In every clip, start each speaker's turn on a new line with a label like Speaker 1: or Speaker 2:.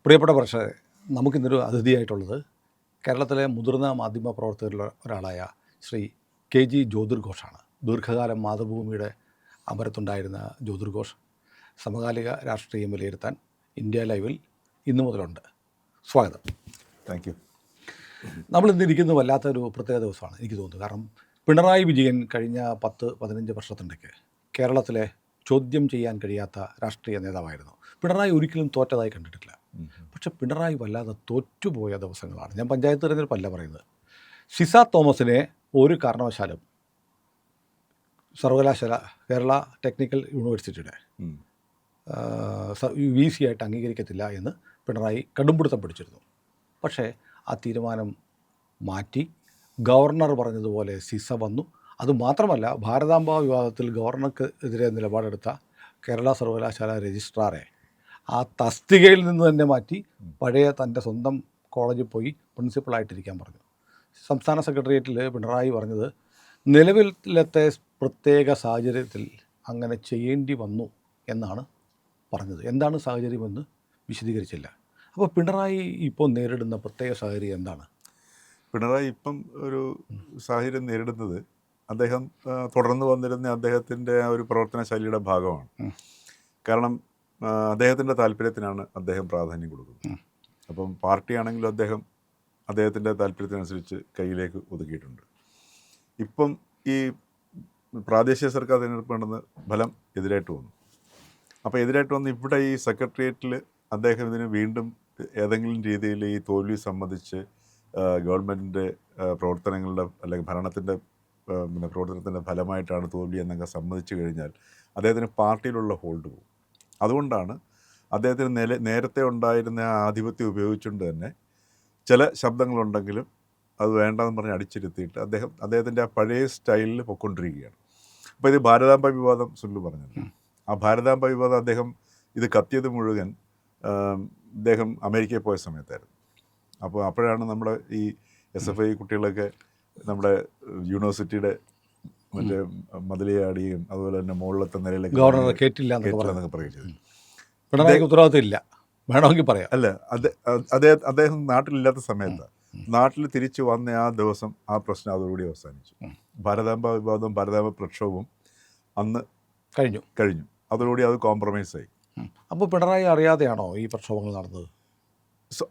Speaker 1: പ്രിയപ്പെട്ട പ്രേക്ഷകരെ, നമുക്കിന്നൊരു അതിഥിയായിട്ടുള്ളത് കേരളത്തിലെ മുതിർന്ന മാധ്യമപ്രവർത്തകരിൽ ഒരാളായ ശ്രീ കെ ജി ജ്യോതിർഘോഷാണ്. ദീർഘകാലം മാതൃഭൂമിയുടെ അമരത്തുണ്ടായിരുന്ന ജ്യോതിർഘോഷ് സമകാലിക രാഷ്ട്രീയം വിലയിരുത്താൻ ഇന്ത്യ ലൈവിൽ ഇന്നു മുതലുണ്ട്. സ്വാഗതം.
Speaker 2: Thank you.
Speaker 1: നമ്മളിന്നിരിക്കുന്നത് വല്ലാത്തൊരു പ്രത്യേക ദിവസമാണ് എനിക്ക് തോന്നുന്നത്. കാരണം പിണറായി വിജയൻ കഴിഞ്ഞ 10-15 വർഷത്തിനിടയ്ക്ക് കേരളത്തിലെ ചോദ്യം ചെയ്യാൻ കഴിയാത്ത രാഷ്ട്രീയ നേതാവായിരുന്നു. പിണറായി ഒരിക്കലും തോറ്റതായി കണ്ടിട്ടില്ല. പക്ഷെ പിണറായി വല്ലാതെ തോറ്റുപോയ ദിവസങ്ങളാണ്. ഞാൻ പഞ്ചായത്ത് തിരഞ്ഞെടുപ്പല്ല പറയുന്നത്. സിസ തോമസിനെ ഒരു കാരണവശാലും സർവകലാശാല കേരള ടെക്നിക്കൽ യൂണിവേഴ്സിറ്റിയുടെ VC ആയിട്ട് അംഗീകരിക്കത്തില്ല എന്ന് പിണറായി കടുംപിടുത്തം പിടിച്ചിരുന്നു. പക്ഷേ ആ തീരുമാനം മാറ്റി ഗവർണർ പറഞ്ഞതുപോലെ സിസ വന്നു. അതുമാത്രമല്ല, ഭാരതാംബ വിവാദത്തിൽ ഗവർണർക്കെതിരെ നിലപാടെടുത്ത കേരള സർവകലാശാല രജിസ്ട്രാറെ ആ തസ്തികയിൽ നിന്ന് തന്നെ മാറ്റി പഴയ തൻ്റെ സ്വന്തം കോളേജിൽ പോയി പ്രിൻസിപ്പളായിട്ടിരിക്കാൻ പറഞ്ഞു. സംസ്ഥാന സെക്രട്ടേറിയറ്റിൽ പിണറായി പറഞ്ഞത് നിലവിലത്തെ പ്രത്യേക സാഹചര്യത്തിൽ അങ്ങനെ ചെയ്യേണ്ടി വന്നു എന്നാണ് പറഞ്ഞത്. എന്താണ് സാഹചര്യമെന്ന് വിശദീകരിച്ചില്ല. അപ്പോൾ പിണറായി ഇപ്പോൾ നേരിടുന്ന പ്രത്യേക സാഹചര്യം എന്താണ്?
Speaker 2: പിണറായി ഇപ്പം ഒരു സാഹചര്യം നേരിടുന്നത് അദ്ദേഹം തുടർന്ന് വന്നിരുന്ന അദ്ദേഹത്തിൻ്റെ ആ ഒരു പ്രവർത്തന ശൈലിയുടെ ഭാഗമാണ്. കാരണം അദ്ദേഹത്തിൻ്റെ താല്പര്യത്തിനാണ് അദ്ദേഹം പ്രാധാന്യം കൊടുക്കുന്നത്. അപ്പം പാർട്ടിയാണെങ്കിലും അദ്ദേഹത്തിൻ്റെ താല്പര്യത്തിനനുസരിച്ച് കയ്യിലേക്ക് ഒതുക്കിയിട്ടുണ്ട്. ഇപ്പം ഈ പ്രാദേശിക സർക്കാർ തിരഞ്ഞെടുപ്പ് ഫലം എതിരായിട്ട് വന്നു. അപ്പോൾ എതിരായിട്ട് വന്ന് ഇവിടെ ഈ സെക്രട്ടേറിയറ്റിൽ അദ്ദേഹം ഇതിന് വീണ്ടും ഏതെങ്കിലും രീതിയിൽ ഈ തോൽവി സംബന്ധിച്ച് ഗവൺമെൻറ്റിൻ്റെ പ്രവർത്തനങ്ങളുടെ അല്ലെങ്കിൽ ഭരണത്തിൻ്റെ പ്രവർത്തനത്തിൻ്റെ ഫലമായിട്ടാണ് തോൽവി എന്നൊക്കെ സമ്മതിച്ചു കഴിഞ്ഞാൽ അദ്ദേഹത്തിന് പാർട്ടിയിലുള്ള ഹോൾഡ് പോകും. അതുകൊണ്ടാണ് അദ്ദേഹത്തിന് നേരത്തെ ഉണ്ടായിരുന്ന ആ ആധിപത്യം ഉപയോഗിച്ചുകൊണ്ട് തന്നെ ചില ശബ്ദങ്ങളുണ്ടെങ്കിലും അത് വേണ്ടെന്ന് പറഞ്ഞ് അടിച്ചിരുത്തിയിട്ട് അദ്ദേഹത്തിൻ്റെ ആ പഴയ സ്റ്റൈലിൽ പൊയ്ക്കൊണ്ടിരിക്കുകയാണ്. അപ്പോൾ ഇത് ഭാരതാംബ വിവാദം സുല്ലു പറഞ്ഞല്ലോ. ആ ഭാരതാംബ വിവാദം അദ്ദേഹം ഇത് കത്തിയത് മുഴുവൻ അദ്ദേഹം അമേരിക്കയിൽ പോയ സമയത്തായിരുന്നു. അപ്പോൾ അപ്പോഴാണ് നമ്മുടെ ഈ SFI കുട്ടികളൊക്കെ നമ്മുടെ യൂണിവേഴ്സിറ്റിയുടെ മറ്റേ മതിലയാടിയും അതുപോലെ തന്നെ മുകളിലത്തെ നിലയിലേക്ക്
Speaker 1: ഗവർണർ കേട്ടില്ല
Speaker 2: എന്നൊക്കെ പറയുന്നത്.
Speaker 1: പിണറായിക്ക് ഉത്തരവാദിത്വം ഇല്ല, വേണമെങ്കിൽ പറയാം.
Speaker 2: അല്ല, അദ്ദേഹം നാട്ടിലില്ലാത്ത സമയത്താണ്. നാട്ടിൽ തിരിച്ചു വന്ന ആ ദിവസം ആ പ്രശ്നം അതോടുകൂടി അവസാനിച്ചു. ഭാരതാംബ വിവാദവും ഭാരതാംബ പ്രക്ഷോഭവും അന്ന് കഴിഞ്ഞു. അതോടുകൂടി അത് കോംപ്രമൈസായി.
Speaker 1: അപ്പോൾ പിണറായി അറിയാതെയാണോ ഈ പ്രക്ഷോഭങ്ങൾ നടന്നത്?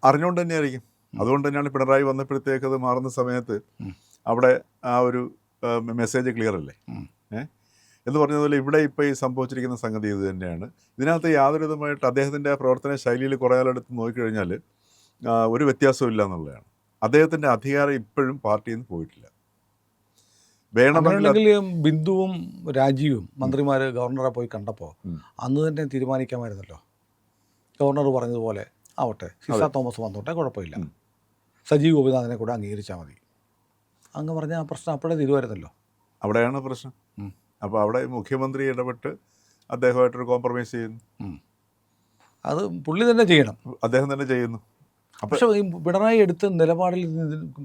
Speaker 2: അറിഞ്ഞുകൊണ്ട് തന്നെയായിരിക്കും. അതുകൊണ്ട് തന്നെയാണ് പിണറായി വന്നപ്പോഴത്തേക്ക് അത് മാറുന്ന സമയത്ത് അവിടെ ആ ഒരു മെസ്സേജ് ക്ലിയർ അല്ലേ എന്ന് പറഞ്ഞതുപോലെ ഇവിടെ ഇപ്പോൾ ഈ സംഭവിച്ചിരിക്കുന്ന സംഗതി ഇത് തന്നെയാണ്. ഇതിനകത്ത് യാതൊരു വിധമായിട്ട് അദ്ദേഹത്തിൻ്റെ പ്രവർത്തന ശൈലിയിൽ കുറേ ആളെടുത്ത് നോക്കിക്കഴിഞ്ഞാൽ ഒരു വ്യത്യാസവും ഇല്ല എന്നുള്ളതാണ്. അദ്ദേഹത്തിൻ്റെ അധികാരം ഇപ്പോഴും പാർട്ടിയിൽ നിന്ന് പോയിട്ടില്ല.
Speaker 1: വേണമെങ്കിൽ ബിന്ദുവും രാജീവും മന്ത്രിമാർ ഗവർണറെ പോയി കണ്ടപ്പോൾ അന്ന് തന്നെ തീരുമാനിക്കാമായിരുന്നല്ലോ. ഗവർണർ പറഞ്ഞതുപോലെ ആവട്ടെ, സിസ തോമസ് വന്നോട്ടെ, കുഴപ്പമില്ല, സജീവ് ഗോപിനാഥനെ കൂടെ അംഗീകരിച്ചാൽ മതി അങ്ങ് പറഞ്ഞ ആ പ്രശ്നം അപ്പോഴേ തീരുമായിരുന്നല്ലോ.
Speaker 2: അവിടെയാണ് പ്രശ്നം. അപ്പോൾ അവിടെ മുഖ്യമന്ത്രി ഇടപെട്ട് അദ്ദേഹമായിട്ടൊരു കോംപ്രമൈസ് ചെയ്യുന്നു.
Speaker 1: അത് പുള്ളി തന്നെ ചെയ്യണം,
Speaker 2: അദ്ദേഹം തന്നെ ചെയ്യുന്നു.
Speaker 1: പക്ഷേ ഈ പിണറായി എടുത്ത നിലപാടിൽ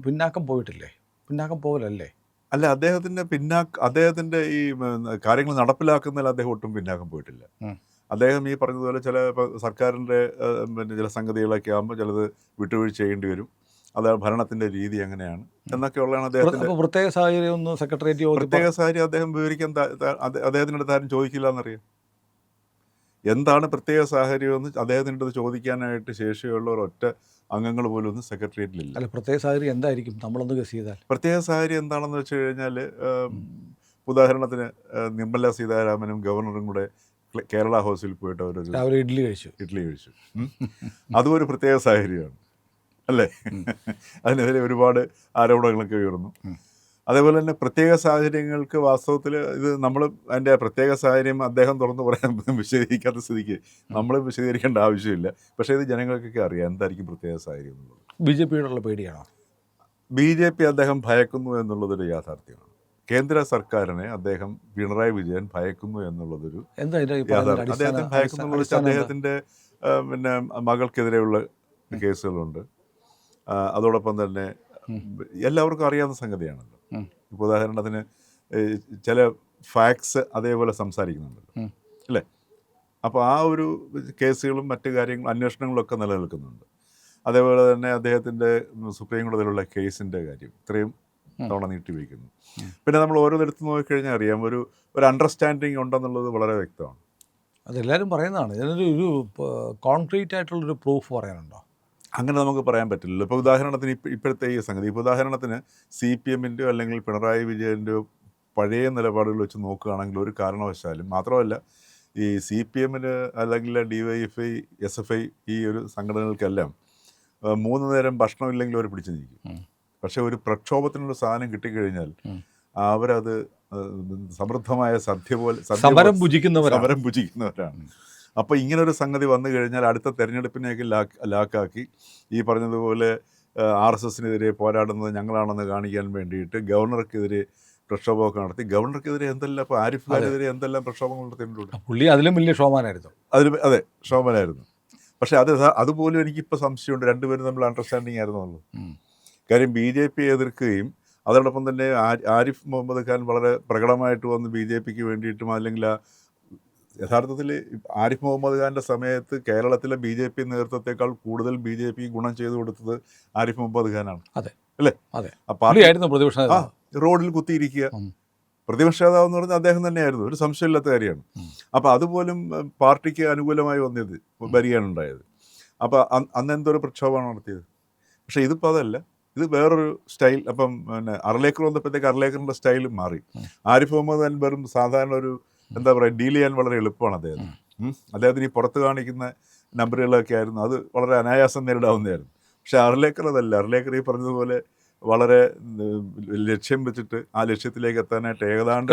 Speaker 1: പിന്നാക്കം പോയിട്ടില്ലേ? പിന്നാക്കം പോകലല്ലേ?
Speaker 2: അല്ല, അദ്ദേഹത്തിൻ്റെ ഈ കാര്യങ്ങൾ നടപ്പിലാക്കുന്നതിൽ അദ്ദേഹം ഒട്ടും പിന്നാക്കം പോയിട്ടില്ല. അദ്ദേഹം ഈ പറഞ്ഞതുപോലെ ചില സർക്കാരിൻ്റെ ചില സംഗതികളൊക്കെ ആകുമ്പോൾ ചിലത് വിട്ടുവീഴ്ച ചെയ്യേണ്ടി വരും. അത് ഭരണത്തിൻ്റെ രീതി എങ്ങനെയാണ് എന്നൊക്കെയുള്ളതാണ് അദ്ദേഹത്തിൻ്റെ
Speaker 1: പ്രത്യേക സാഹചര്യം. ഒന്ന് സെക്രട്ടേറിയറ്റ്
Speaker 2: പ്രത്യേക സാഹചര്യം അദ്ദേഹം വിവരിക്കാൻ അദ്ദേഹത്തിൻ്റെ അടുത്ത് ആരും ചോദിക്കില്ല എന്നറിയാം. എന്താണ് പ്രത്യേക സാഹചര്യമെന്ന് അദ്ദേഹത്തിൻ്റെ അടുത്ത് ചോദിക്കാനായിട്ട് ശേഷിയുള്ള ഒരൊറ്റ അംഗങ്ങൾ പോലും ഒന്നും സെക്രട്ടേറിയറ്റിലില്ല.
Speaker 1: അല്ല, പ്രത്യേക സാഹചര്യം എന്തായിരിക്കും? നമ്മളൊന്ന് ഗസ് ചെയ്താൽ
Speaker 2: പ്രത്യേക സാഹചര്യം എന്താണെന്ന് വെച്ച് കഴിഞ്ഞാൽ, ഉദാഹരണത്തിന് നിർമ്മല സീതാരാമനും ഗവർണറും കൂടെ കേരള ഹൗസിൽ പോയിട്ട്
Speaker 1: രാവിലെ ഇഡ്ഡലി കഴിച്ചു.
Speaker 2: അതും ഒരു പ്രത്യേക സാഹചര്യമാണ് അല്ലേ? അതിനെതിരെ ഒരുപാട് ആരോപണങ്ങളൊക്കെ ഉയർന്നു. അതേപോലെ തന്നെ പ്രത്യേക സാഹചര്യങ്ങൾക്ക് വാസ്തവത്തിൽ ഇത് നമ്മൾ അതിൻ്റെ പ്രത്യേക സാഹചര്യം അദ്ദേഹം തുറന്ന് പറയാൻ വിശദീകരിക്കാത്ത സ്ഥിതിക്ക് നമ്മൾ വിശദീകരിക്കേണ്ട ആവശ്യമില്ല. പക്ഷേ ഇത് ജനങ്ങൾക്കൊക്കെ അറിയാം എന്തായിരിക്കും പ്രത്യേക സാഹചര്യം എന്നുള്ളത്.
Speaker 1: BJPയോടുള്ള പേടിയാണോ?
Speaker 2: BJP അദ്ദേഹം ഭയക്കുന്നു എന്നുള്ളതൊരു യാഥാർത്ഥ്യമാണ്. കേന്ദ്ര സർക്കാരിനെ അദ്ദേഹം പിണറായി വിജയൻ ഭയക്കുന്നു എന്നുള്ളതൊരു യാഥാർത്ഥ്യം. അദ്ദേഹത്തിന് ഭയക്കുന്നുള്ളത് വെച്ചാൽ അദ്ദേഹത്തിൻ്റെ പിന്നെ മകൾക്കെതിരെയുള്ള കേസുകളുണ്ട്. അതോടൊപ്പം തന്നെ എല്ലാവർക്കും അറിയാവുന്ന സംഗതിയാണല്ലോ. ഇപ്പോൾ ഉദാഹരണത്തിന് ചില ഫാക്ട്സ് അതേപോലെ സംസാരിക്കുന്നുണ്ടല്ലോ അല്ലേ? അപ്പോൾ ആ ഒരു കേസുകളും മറ്റു കാര്യങ്ങളും അന്വേഷണങ്ങളൊക്കെ നിലനിൽക്കുന്നുണ്ട്. അതേപോലെ തന്നെ അദ്ദേഹത്തിൻ്റെ സുപ്രീം കോടതിയിലുള്ള കേസിൻ്റെ കാര്യം ഇത്രയും തവണ നീട്ടിവെക്കുന്നു. പിന്നെ നമ്മൾ ഓരോന്നെടുത്ത് നോക്കിക്കഴിഞ്ഞാൽ അറിയാം ഒരു അണ്ടർസ്റ്റാൻഡിങ് ഉണ്ടെന്നുള്ളത് വളരെ വ്യക്തമാണ്.
Speaker 1: അതെല്ലാവരും പറയുന്നതാണ്. ഇതിനൊരു കോൺക്രീറ്റ് ആയിട്ടുള്ളൊരു പ്രൂഫ് പറയാനുണ്ടോ?
Speaker 2: അങ്ങനെ നമുക്ക് പറയാൻ പറ്റില്ലല്ലോ. ഇപ്പോൾ ഉദാഹരണത്തിന് ഇപ്പോഴത്തെ ഈ സംഗതി, ഇപ്പോൾ ഉദാഹരണത്തിന് CPM-ൻ്റെയോ അല്ലെങ്കിൽ പിണറായി വിജയൻ്റെയോ പഴയ നിലപാടുകൾ വെച്ച് നോക്കുകയാണെങ്കിൽ ഒരു കാരണവശാലും, മാത്രമല്ല ഈ CPM-ന് അല്ലെങ്കിൽ DYFI, SFI ഈ ഒരു സംഘടനകൾക്കെല്ലാം 3 നേരം ഭക്ഷണമില്ലെങ്കിൽ അവർ പിടിച്ചു നിൽക്കും. പക്ഷേ ഒരു പ്രക്ഷോഭത്തിനുള്ള സാധനം കിട്ടിക്കഴിഞ്ഞാൽ അവരത് സമൃദ്ധമായ സദ്യ പോലെ
Speaker 1: സമരം ഭുജിക്കുന്നവരാണ്.
Speaker 2: അപ്പോൾ ഇങ്ങനൊരു സംഗതി വന്നു കഴിഞ്ഞാൽ അടുത്ത തെരഞ്ഞെടുപ്പിനെയൊക്കെ ലാക്കാക്കി ഈ പറഞ്ഞതുപോലെ RSSനെതിരെ പോരാടുന്നത് ഞങ്ങളാണെന്ന് കാണിക്കാൻ വേണ്ടിയിട്ട് ഗവർണർക്കെതിരെ പ്രക്ഷോഭമൊക്കെ നടത്തി. ഗവർണർക്കെതിരെ എന്തെല്ലാം, ഇപ്പോൾ ആരിഫ് ഖാനെതിരെ എന്തെല്ലാം പ്രക്ഷോഭങ്ങൾ നടത്തിയിട്ടുണ്ട്.
Speaker 1: പുള്ളി അതിലും വലിയ ഷോമാനായിരുന്നു.
Speaker 2: അതെ, ഷോമനായിരുന്നു. പക്ഷേ അതുപോലും എനിക്കിപ്പോൾ സംശയമുണ്ട് രണ്ടുപേരും തമ്മിൽ അണ്ടർസ്റ്റാൻഡിങ് ആയിരുന്നുള്ളൂ. കാര്യം BJP എതിർക്കുകയും അതോടൊപ്പം തന്നെ ആരിഫ് മുഹമ്മദ് ഖാൻ വളരെ പ്രകടമായിട്ട് വന്ന് BJPക്ക് വേണ്ടിയിട്ടും, അല്ലെങ്കിൽ യഥാർത്ഥത്തിൽ ആരിഫ് മുഹമ്മദ് ഖാൻ്റെ സമയത്ത് കേരളത്തിലെ BJP നേതൃത്വത്തെക്കാൾ കൂടുതൽ BJP ഗുണം ചെയ്തു കൊടുത്തത് ആരിഫ് മുഹമ്മദ് ഖാനാണ്.
Speaker 1: അതെ
Speaker 2: അല്ലേ?
Speaker 1: അതെ.
Speaker 2: ആ പാർട്ടി
Speaker 1: പ്രതിപക്ഷ
Speaker 2: റോഡിൽ കുത്തിയിരിക്കുക, പ്രതിപക്ഷ നേതാവ് എന്ന് പറഞ്ഞാൽ അദ്ദേഹം തന്നെയായിരുന്നു, ഒരു സംശയമില്ലാത്ത കാര്യമാണ്. അപ്പോൾ അതുപോലും പാർട്ടിക്ക് അനുകൂലമായി വന്നത് ഭരിക്കാനുണ്ടായത്. അപ്പോൾ അന്ന് എന്തൊരു പ്രക്ഷോഭമാണ് നടത്തിയത്. പക്ഷേ ഇതിപ്പോൾ അതല്ല, ഇത് വേറൊരു സ്റ്റൈൽ. അപ്പം പിന്നെ അർലേക്കർ വന്നപ്പോഴത്തേക്ക് അർലേക്കറിൻ്റെ സ്റ്റൈലും മാറി. ആരിഫ് മുഹമ്മദ് ഖാൻ വെറും സാധാരണ ഒരു എന്താ പറയുക, ഡീൽ ചെയ്യാൻ വളരെ എളുപ്പമാണ് അദ്ദേഹത്തിന് ഈ പുറത്ത് കാണിക്കുന്ന നമ്പറുകളൊക്കെ ആയിരുന്നു, അത് വളരെ അനായാസം നേരിടാവുന്നതായിരുന്നു. പക്ഷേ അർലേക്കർ അതല്ല. അർലേക്കർ ഈ പറഞ്ഞതുപോലെ വളരെ ലക്ഷ്യം വെച്ചിട്ട് ആ ലക്ഷ്യത്തിലേക്ക് എത്താനായിട്ട് ഏതാണ്ട്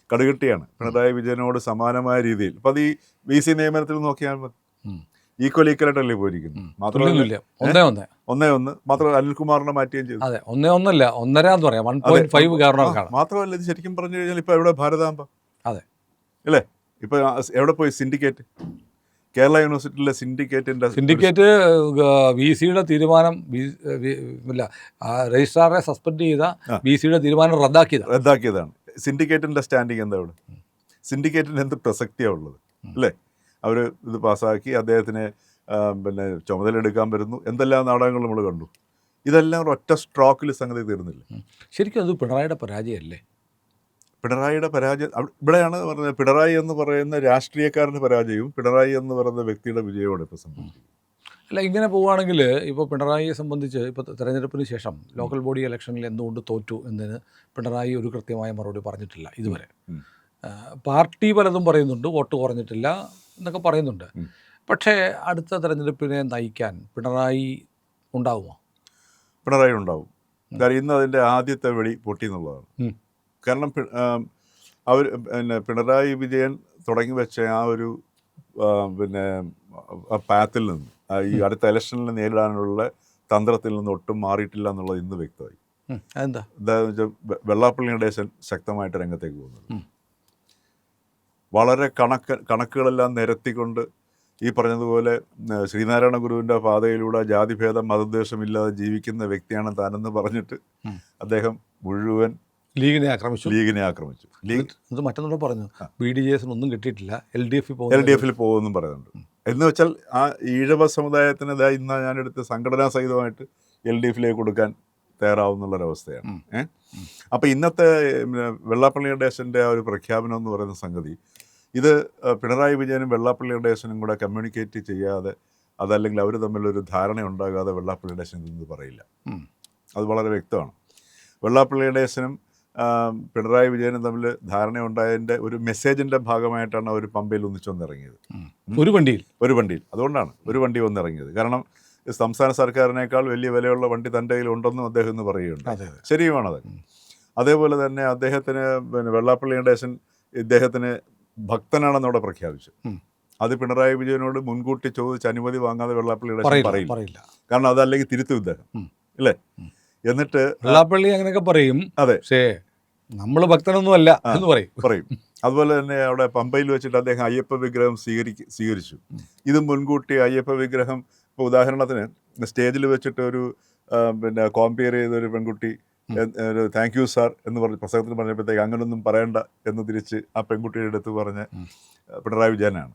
Speaker 2: കടുകട്ടിയാണ്. പിണറായി വിജയനോട് സമാനമായ രീതിയിൽ. അപ്പം അത് ഈ VC നിയമനത്തിൽ നോക്കിയാൽ മതി, ഈക്വലായിട്ടല്ലേ പോയിരിക്കുന്നത്. മാത്രമല്ല 1-1 മാത്രമല്ല അനിൽകുമാറിനെ മാറ്റുകയും ചെയ്തു.
Speaker 1: അതെ, 1-1 1.5 പറയാം, 1.5 ഗവർണർക്കാണ്.
Speaker 2: മാത്രമല്ല ഇത് ശരിക്കും പറഞ്ഞു കഴിഞ്ഞാൽ ഇപ്പോൾ എവിടെ ഭാരതാംബ,
Speaker 1: അതെ
Speaker 2: അല്ലേ? ഇപ്പോൾ എവിടെ പോയി സിൻഡിക്കേറ്റ്, കേരള യൂണിവേഴ്സിറ്റിയിലെ സിൻഡിക്കേറ്റ്
Speaker 1: VCയുടെ തീരുമാനം രജിസ്ട്രാറെ സസ്പെൻഡ് ചെയ്ത VCയുടെ തീരുമാനം റദ്ദാക്കിയതാണ്.
Speaker 2: സിൻഡിക്കേറ്റിൻ്റെ സ്റ്റാൻഡിങ് എന്താ ഇവിടെ? സിൻഡിക്കേറ്റിന് എന്ത് പ്രസക്തിയാണ് ഉള്ളത്, അല്ലേ? അവർ ഇത് പാസ്സാക്കി അദ്ദേഹത്തിനെ പിന്നെ ചുമതലയെടുക്കാൻ വരുന്നു, എന്തെല്ലാം നാടകങ്ങൾ നമ്മൾ കണ്ടു. ഇതെല്ലാം ഒറ്റ സ്ട്രോക്കിൽ സംഗതി തീർന്നില്ല.
Speaker 1: ശരിക്കും അത് പിണറായിയുടെ പരാജയമല്ലേ?
Speaker 2: പിണറായിയുടെ പരാജയം ഇവിടെയാണ് പറഞ്ഞത്. പിണറായി എന്ന് പറയുന്ന രാഷ്ട്രീയക്കാരൻ്റെ പരാജയവും പിണറായി എന്ന് പറയുന്ന വ്യക്തിയുടെ വിജയമാണ് ഇപ്പോൾ സംഭവിക്കുന്നത്.
Speaker 1: അല്ല, ഇങ്ങനെ പോവുകയാണെങ്കിൽ ഇപ്പോൾ പിണറായിയെ സംബന്ധിച്ച് ഇപ്പോൾ തെരഞ്ഞെടുപ്പിന് ശേഷം ലോക്കൽ ബോഡി ഇലക്ഷനിൽ എന്തുകൊണ്ട് തോറ്റു എന്നതിന് പിണറായി ഒരു കൃത്യമായ മറുപടി പറഞ്ഞിട്ടില്ല ഇതുവരെ. പാർട്ടി പലതും പറയുന്നുണ്ട്, വോട്ട് കുറഞ്ഞിട്ടില്ല എന്നൊക്കെ പറയുന്നുണ്ട്. പക്ഷേ അടുത്ത തെരഞ്ഞെടുപ്പിനെ നയിക്കാൻ പിണറായി ഉണ്ടാവുമോ?
Speaker 2: പിണറായി ഉണ്ടാവും. കാരണം ഇന്ന് അതിൻ്റെ ആദ്യത്തെ വെടി പൊട്ടി എന്നുള്ളതാണ്. കാരണം പിണറായി വിജയൻ തുടങ്ങി വെച്ച ആ ഒരു പിന്നെ ആ പാത്തിൽ നിന്ന് ഈ അടുത്ത ഇലക്ഷനിൽ നേരിടാനുള്ള തന്ത്രത്തിൽ നിന്ന് ഒട്ടും മാറിയിട്ടില്ല എന്നുള്ളത് ഇന്ന് വ്യക്തമായി. എന്താണെന്ന് വെച്ചാൽ വെള്ളാപ്പള്ളി നടേശൻ ശക്തമായിട്ട് രംഗത്തേക്ക് പോകുന്നത്, വളരെ കണക്കുകളെല്ലാം നിരത്തിക്കൊണ്ട് ഈ പറഞ്ഞതുപോലെ ശ്രീനാരായണ ഗുരുവിൻ്റെ പാതയിലൂടെ ജാതിഭേദം മതദ്വേഷമില്ലാതെ ജീവിക്കുന്ന വ്യക്തിയാണ് താനെന്ന് പറഞ്ഞിട്ട് അദ്ദേഹം മുഴുവൻ ലീഗിനെ ആക്രമിച്ചു.
Speaker 1: ഇത് മറ്റൊന്നും പറഞ്ഞു, BDJS ഒന്നും കിട്ടിയിട്ടില്ല,
Speaker 2: LDF പോകുമെന്നും പറയുന്നുണ്ട്. എന്ന് വെച്ചാൽ ആ ഈഴവ സമുദായത്തിന് ഇന്ന് ഞാനെടുത്ത് സംഘടനാ സഹിതമായിട്ട് LDF കൊടുക്കാൻ തയ്യാറാവുന്നുള്ളൊരവസ്ഥയാണ്. അപ്പോൾ ഇന്നത്തെ വെള്ളാപ്പള്ളി നടേശൻ്റെ ആ ഒരു പ്രഖ്യാപനം എന്ന് പറയുന്ന സംഗതി, ഇത് പിണറായി വിജയനും വെള്ളാപ്പള്ളി നടേശനും കൂടെ കമ്മ്യൂണിക്കേറ്റ് ചെയ്യാതെ, അതല്ലെങ്കിൽ അവർ തമ്മിലൊരു ധാരണ ഉണ്ടാകാതെ വെള്ളാപ്പള്ളി നടേശൻ ഇതൊന്നും പറയില്ല. അത് വളരെ വ്യക്തമാണ്. വെള്ളാപ്പള്ളി നടേശനും പിണറായി വിജയനും തമ്മിൽ ധാരണയുണ്ടായതിൻ്റെ ഒരു മെസ്സേജിൻ്റെ ഭാഗമായിട്ടാണ് അവർ പമ്പയിൽ ഒന്നിച്ചൊന്നിറങ്ങിയത്, ഒരു വണ്ടിയിൽ. അതുകൊണ്ടാണ് ഒരു വണ്ടി വന്നിറങ്ങിയത്. കാരണം സംസ്ഥാന സർക്കാരിനേക്കാൾ വലിയ വിലയുള്ള വണ്ടി തൻ്റെ കയ്യിൽ ഉണ്ടെന്നും അദ്ദേഹം ഇന്ന് പറയുകയുണ്ട്. ശരിയുമാണത്. അതേപോലെ തന്നെ അദ്ദേഹത്തിന് വെള്ളാപ്പള്ളി നടേശൻ ഇദ്ദേഹത്തിന് ഭക്തനാണെന്നവിടെ പ്രഖ്യാപിച്ചു. അത് പിണറായി വിജയനോട് മുൻകൂട്ടി ചോദിച്ച് അനുമതി വാങ്ങാതെ വെള്ളാപ്പള്ളി നടേശൻ പറയില്ല. കാരണം അതല്ലെങ്കിൽ തിരുത്തും ഇദ്ദേഹം, അല്ലേ? എന്നിട്ട്
Speaker 1: വെള്ളാപ്പള്ളി അങ്ങനെയൊക്കെ പറയും,
Speaker 2: അതെ,
Speaker 1: പക്ഷേ നമ്മൾ ഭക്തനൊന്നും അല്ല എന്ന്
Speaker 2: പറയും. അതുപോലെ തന്നെ അവിടെ പമ്പയിൽ വെച്ചിട്ട് അദ്ദേഹം അയ്യപ്പ വിഗ്രഹം സ്വീകരിച്ചു. ഇത് മുൻകൂട്ടി അയ്യപ്പ വിഗ്രഹം, ഇപ്പോൾ ഉദാഹരണത്തിന് സ്റ്റേജിൽ വെച്ചിട്ട് ഒരു പിന്നെ കോമ്പയർ ചെയ്തൊരു പെൺകുട്ടി ഒരു താങ്ക് യു സാർ എന്ന് പറഞ്ഞ് പ്രസംഗത്തിന് പറഞ്ഞപ്പോഴത്തേക്ക് അങ്ങനൊന്നും പറയണ്ട എന്ന് തിരിച്ച് ആ പെൺകുട്ടിയുടെ അടുത്ത് പറഞ്ഞ് പിണറായി വിജയനാണ്.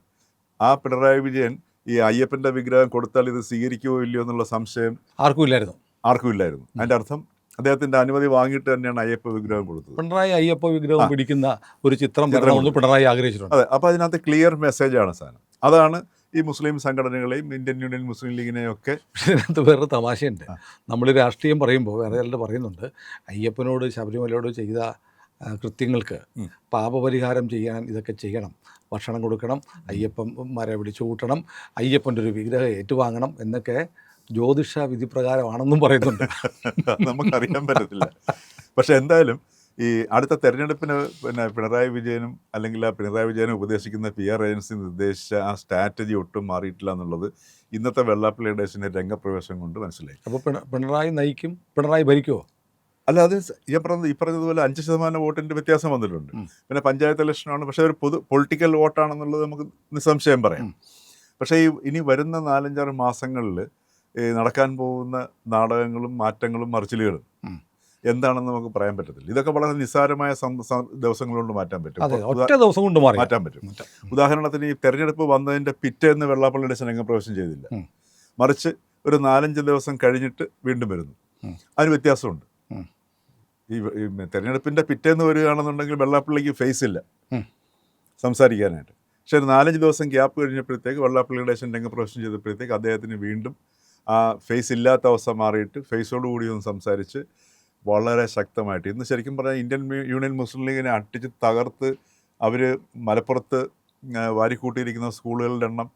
Speaker 2: ആ പിണറായി വിജയൻ ഈ അയ്യപ്പൻ്റെ വിഗ്രഹം കൊടുത്താൽ ഇത് സ്വീകരിക്കുമോ ഇല്ലയോ എന്നുള്ള സംശയം
Speaker 1: ആർക്കും ഇല്ലായിരുന്നു.
Speaker 2: ആർക്കും ഇല്ലായിരുന്നു. അതിൻ്റെ അർത്ഥം അദ്ദേഹത്തിൻ്റെ അനുമതി വാങ്ങിയിട്ട് തന്നെയാണ് അയ്യപ്പ വിഗ്രഹം കൊടുത്തത്.
Speaker 1: പിണറായി അയ്യപ്പ വിഗ്രഹം പിടിക്കുന്ന ഒരു ചിത്രം വരണമെന്ന് പിണറായി ആഗ്രഹിച്ചിട്ടുണ്ട്.
Speaker 2: അതെ, അപ്പോൾ അതിനകത്ത് ക്ലിയർ മെസ്സേജാണ് സാധനം. അതാണ് ഈ മുസ്ലിം സംഘടനകളെയും ഇന്ത്യൻ യൂണിയൻ മുസ്ലിം ലീഗിനെയും ഒക്കെ.
Speaker 1: പക്ഷേ ഇതിനകത്ത് വേറൊരു തമാശയുണ്ട്. നമ്മൾ രാഷ്ട്രീയം പറയുമ്പോൾ വേറെ ചിലർ പറയുന്നുണ്ട്, അയ്യപ്പനോട് ശബരിമലയോട് ചെയ്ത കൃത്യങ്ങൾക്ക് പാപപരിഹാരം ചെയ്യാൻ ഇതൊക്കെ ചെയ്യണം, ഭക്ഷണം കൊടുക്കണം, അയ്യപ്പന്മാരെ വിളിച്ചു കൂട്ടണം, അയ്യപ്പൻ്റെ ഒരു വിഗ്രഹം ഏറ്റുവാങ്ങണം എന്നൊക്കെ ജ്യോതിഷ വിധി പ്രകാരമാണെന്നും പറയുന്നുണ്ട്.
Speaker 2: നമുക്കറിയാൻ പറ്റത്തില്ല. പക്ഷെ എന്തായാലും ഈ അടുത്ത തെരഞ്ഞെടുപ്പിന് പിന്നെ പിണറായി വിജയനും അല്ലെങ്കിൽ ആ പിണറായി വിജയനെ ഉപദേശിക്കുന്ന PR ഏജൻസി നിർദ്ദേശിച്ച ആ സ്ട്രാറ്റജി ഒട്ടും മാറിയിട്ടില്ല എന്നുള്ളത് ഇന്നത്തെ വെള്ളാപ്പള്ളി ഡേസിൻ്റെ രംഗപ്രവേശം കൊണ്ട് മനസ്സിലായി.
Speaker 1: അപ്പോൾ പിണറായി നയിക്കും, പിണറായി ഭരിക്കുമോ?
Speaker 2: അല്ല, അത് ഈ പറഞ്ഞതുപോലെ 5% വോട്ടിൻ്റെ വ്യത്യാസം വന്നിട്ടുണ്ട്. പിന്നെ പഞ്ചായത്ത് ഇലക്ഷനാണ്, പക്ഷേ ഒരു പൊളിറ്റിക്കൽ വോട്ടാണെന്നുള്ളത് നമുക്ക് നിസ്സംശയം പറയാം. പക്ഷേ ഇനി വരുന്ന 4-5 മാസങ്ങളിൽ നടക്കാൻ പോകുന്ന നാടകങ്ങളും മാറ്റങ്ങളും മറിച്ചിലുകളും എന്താണെന്ന് നമുക്ക് പറയാൻ പറ്റത്തില്ല. ഇതൊക്കെ വളരെ നിസ്സാരമായ ദിവസങ്ങൾ കൊണ്ട് മാറ്റാൻ പറ്റും.
Speaker 1: ഒറ്റ ദിവസം കൊണ്ട്
Speaker 2: മാറ്റാൻ പറ്റും. ഉദാഹരണത്തിന് ഈ തെരഞ്ഞെടുപ്പ് വന്നതിൻ്റെ പിറ്റേന്ന് വെള്ളാപ്പള്ളി ഡേശൻ രംഗപ്രവേശം ചെയ്തില്ല, മറിച്ച് ഒരു 4-5 ദിവസം കഴിഞ്ഞിട്ട് വീണ്ടും വരുന്നു. അതിന് വ്യത്യാസമുണ്ട്. ഈ തെരഞ്ഞെടുപ്പിൻ്റെ പിറ്റേന്ന് വരികയാണെന്നുണ്ടെങ്കിൽ വെള്ളാപ്പള്ളിക്ക് ഫേസ് ഇല്ല സംസാരിക്കാനായിട്ട്. പക്ഷേ ഒരു 4-5 ദിവസം ഗ്യാപ്പ് കഴിഞ്ഞപ്പോഴത്തേക്ക് വെള്ളാപ്പള്ളി ഡേശൻ രംഗപ്രവേശം ചെയ്തപ്പോഴത്തേക്ക് അദ്ദേഹത്തിന് വീണ്ടും ആ ഫേസ് ഇല്ലാത്ത അവസ്ഥ മാറിയിട്ട് ഫേസോട് കൂടി ഒന്ന് സംസാരിച്ച് വളരെ ശക്തമായിട്ട് ഇന്ന് ശരിക്കും പറഞ്ഞാൽ ഇന്ത്യൻ യൂണിയൻ മുസ്ലിം ലീഗിനെ അട്ടിച്ച് തകർത്ത് അവർ മലപ്പുറത്ത് വാരിക്കൂട്ടിയിരിക്കുന്ന സ്കൂളുകളുടെ എണ്ണം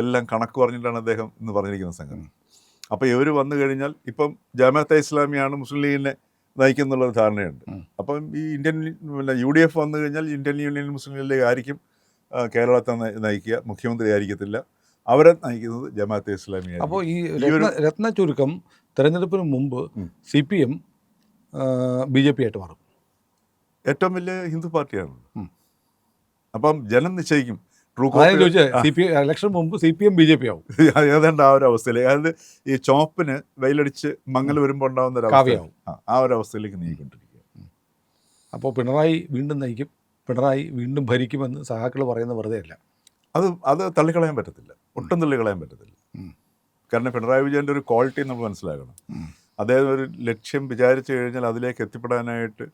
Speaker 2: എല്ലാം കണക്ക് പറഞ്ഞിട്ടാണ് അദ്ദേഹം ഇന്ന് പറഞ്ഞിരിക്കുന്ന സംഗതി. അപ്പോൾ ഇവർ വന്നു കഴിഞ്ഞാൽ ഇപ്പം ജമാഅത്തെ ഇസ്ലാമിയാണ് മുസ്ലിം ലീഗിനെ നയിക്കുന്നുള്ളൊരു ധാരണയുണ്ട്. അപ്പം ഈ പിന്നെ UDF വന്നു കഴിഞ്ഞാൽ ഇന്ത്യൻ യൂണിയൻ മുസ്ലിം ലീഗ് ആയിരിക്കും കേരളത്തെ നയിക്കുക, മുഖ്യമന്ത്രി ആയിരിക്കത്തില്ല, അവരെ നയിക്കുന്നത് ജമാഅത്തെ ഇസ്ലാമി.
Speaker 1: അപ്പോൾ ഈ രത്ന ചുരുക്കം തെരഞ്ഞെടുപ്പിന് മുമ്പ് CPM BJP ആയിട്ട് മാറും.
Speaker 2: ഏറ്റവും വലിയ ഹിന്ദു പാർട്ടിയാണ്. അപ്പം ജനം നിശ്ചയിക്കും.
Speaker 1: ഇലക്ഷൻ മുമ്പ് CPM BJP ആവും.
Speaker 2: ഏതാണ്ട് ആ ഒരു അവസ്ഥയിൽ, അതായത് ഈ ചോപ്പിന് വെയിലടിച്ച് മങ്ങൽ വരുമ്പോൾ ഉണ്ടാകുന്ന ഒരു അവസ്ഥയാവും. ആ ഒരു അവസ്ഥയിലേക്ക് നീങ്ങിക്കൊണ്ടിരിക്കുക.
Speaker 1: അപ്പോൾ പിണറായി വീണ്ടും നയിക്കും, പിണറായി വീണ്ടും ഭരിക്കുമെന്ന് സഹാക്കൾ പറയുന്നത് വെറുതെ അല്ല.
Speaker 2: അത് തള്ളിക്കളയാൻ പറ്റത്തില്ല, ഒട്ടും തള്ളിക്കളയാൻ പറ്റത്തില്ല. കാരണം പിണറായി വിജയൻ്റെ ഒരു ക്വാളിറ്റി നമ്മൾ മനസ്സിലാക്കണം. അദ്ദേഹം ഒരു ലക്ഷ്യം വിചാരിച്ചു കഴിഞ്ഞാൽ അതിലേക്ക് എത്തിപ്പെടാനായിട്ട്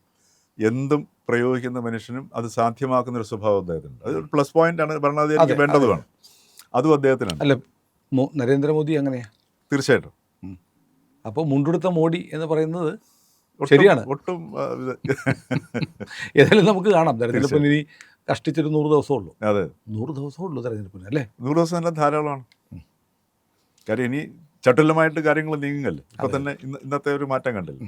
Speaker 2: എന്തും പ്രയോഗിക്കുന്ന മനുഷ്യനും അത് സാധ്യമാക്കുന്ന ഒരു സ്വഭാവം അദ്ദേഹത്തിനുണ്ട്. അതൊരു പ്ലസ് പോയിന്റാണ്, ഭരണാധികാരിക്ക് വേണ്ടതുമാണ്. അതും അദ്ദേഹത്തിനാണ്.
Speaker 1: അല്ല, നരേന്ദ്രമോദി അങ്ങനെയാണ്
Speaker 2: തീർച്ചയായിട്ടും.
Speaker 1: അപ്പോൾ മുണ്ടെടുത്ത മോഡി എന്ന് പറയുന്നത് ശരിയാണ്.
Speaker 2: ഒട്ടും
Speaker 1: ഏതായാലും നമുക്ക് കാണാം. തെരഞ്ഞെടുപ്പിന് ഇനി കഷ്ടിച്ചൊരു 100 ദിവസമുള്ളൂ.
Speaker 2: അതെ,
Speaker 1: 100 ദിവസമുള്ളൂ തെരഞ്ഞെടുപ്പിന്, അല്ലേ?
Speaker 2: 100 ദിവസം തന്നെ ധാരാളമാണ്. കാര്യം ഇനി ചട്ടുലമായിട്ട് കാര്യങ്ങൾ നീങ്ങുകയല്ലേ. ഇപ്പം തന്നെ ഇന്നത്തെ ഒരു മാറ്റം കണ്ടില്ല.